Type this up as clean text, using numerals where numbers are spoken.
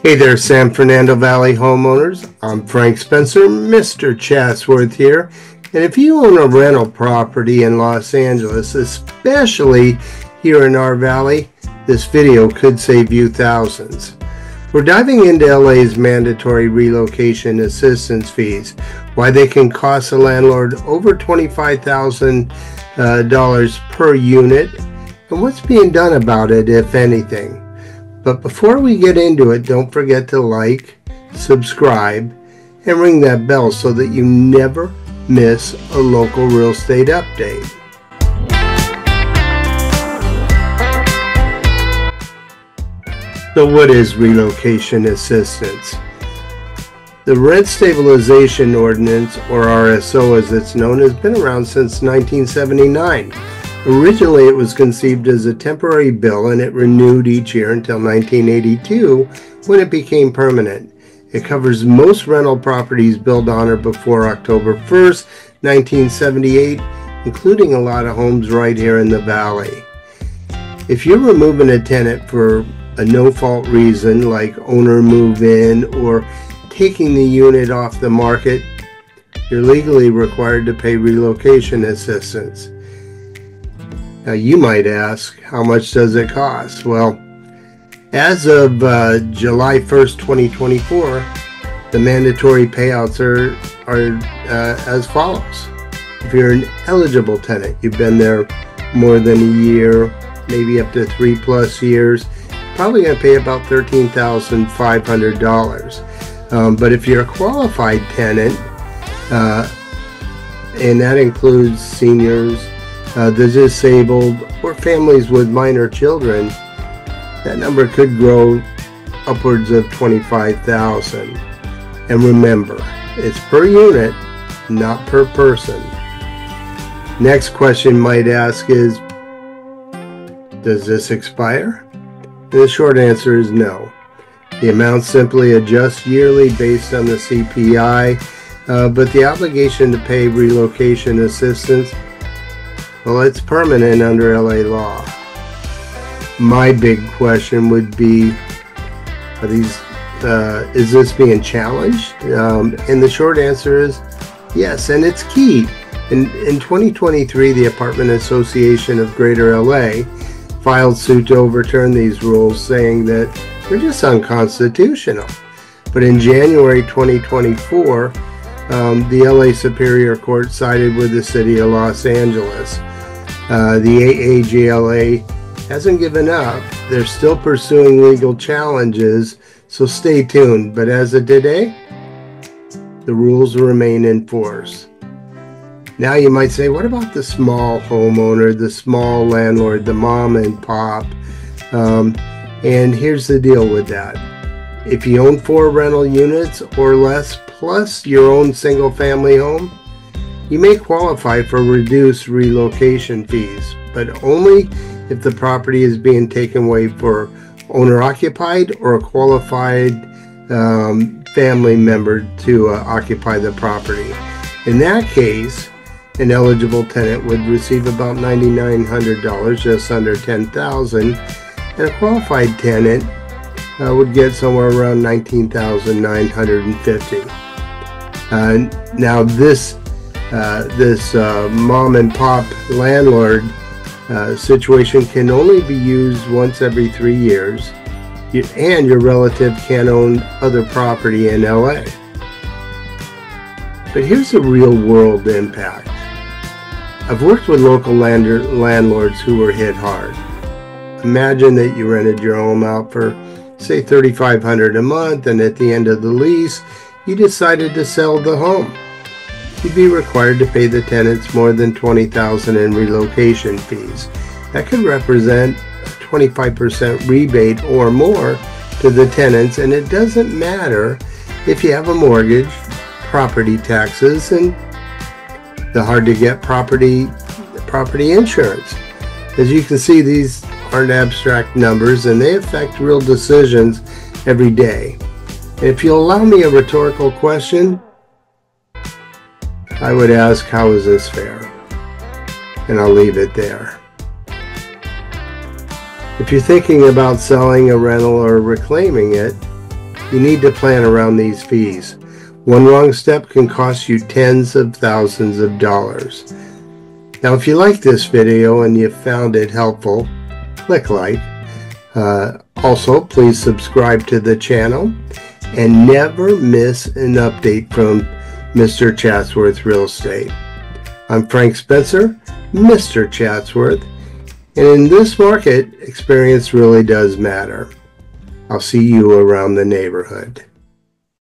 Hey there, San Fernando Valley homeowners. I'm Frank Spencer, Mr. Chatsworth here. And if you own a rental property in Los Angeles, especially here in our valley, this video could save you thousands. We're diving into LA's mandatory relocation assistance fees, why they can cost a landlord over $25,000 per unit, and what's being done about it, if anything. But before we get into it, don't forget to like, subscribe, and ring that bell so that you never miss a local real estate update. So what is relocation assistance? The Rent Stabilization Ordinance, or RSO as it's known, has been around since 1979. Originally, it was conceived as a temporary bill and it renewed each year until 1982 when it became permanent. It covers most rental properties built on or before October 1st, 1978, including a lot of homes right here in the valley. If you're removing a tenant for a no-fault reason like owner move-in or taking the unit off the market, you're legally required to pay relocation assistance. Now you might ask, how much does it cost? Well, as of July 1st, 2024, the mandatory payouts are as follows. If you're an eligible tenant, you've been there more than a year, maybe up to 3+ years, probably going to pay about $13,500. But if you're a qualified tenant, and that includes seniors, the disabled, or families with minor children, that number could grow upwards of $25,000. And remember, it's per unit, not per person. Next question you might ask is, does this expire? And the short answer is no. The amount simply adjusts yearly based on the CPI, but the obligation to pay relocation assistance, well, it's permanent under LA law. My big question would be, is this being challenged? And the short answer is yes, and it's key. In 2023, the Apartment Association of Greater LA filed suit to overturn these rules, saying that they're just unconstitutional. But in January 2024, the LA Superior Court sided with the City of Los Angeles. The AAGLA hasn't given up. They're still pursuing legal challenges, so stay tuned. But as of today, the rules remain in force. Now you might say, what about the small homeowner, the small landlord, the mom and pop? And here's the deal with that. If you own 4 rental units or less, plus your own single family home, you may qualify for reduced relocation fees, but only if the property is being taken away for owner-occupied or a qualified family member to occupy the property. In that case, an eligible tenant would receive about $9,900, just under $10,000, and a qualified tenant would get somewhere around $19,950. Now this mom and pop landlord situation can only be used once every 3 years, and your relative can't own other property in LA. But here's the real world impact. I've worked with local landlords who were hit hard. Imagine that you rented your home out for, say, $3,500 a month, and at the end of the lease, you decided to sell the home. You'd be required to pay the tenants more than $20,000 in relocation fees. That could represent a 25% rebate or more to the tenants, and it doesn't matter if you have a mortgage, property taxes, and the hard-to-get property insurance. As you can see, these aren't abstract numbers, and they affect real decisions every day. And if you'll allow me a rhetorical question, I would ask, how is this fair? And I'll leave it there. If you're thinking about selling a rental or reclaiming it, You need to plan around these fees. One wrong step can cost you tens of thousands of dollars. Now, if you like this video and you found it helpful, click like. Also, please subscribe to the channel and never miss an update from Mr. Chatsworth Real Estate. I'm Frank Spencer, Mr. Chatsworth, and in this market, experience really does matter. I'll see you around the neighborhood.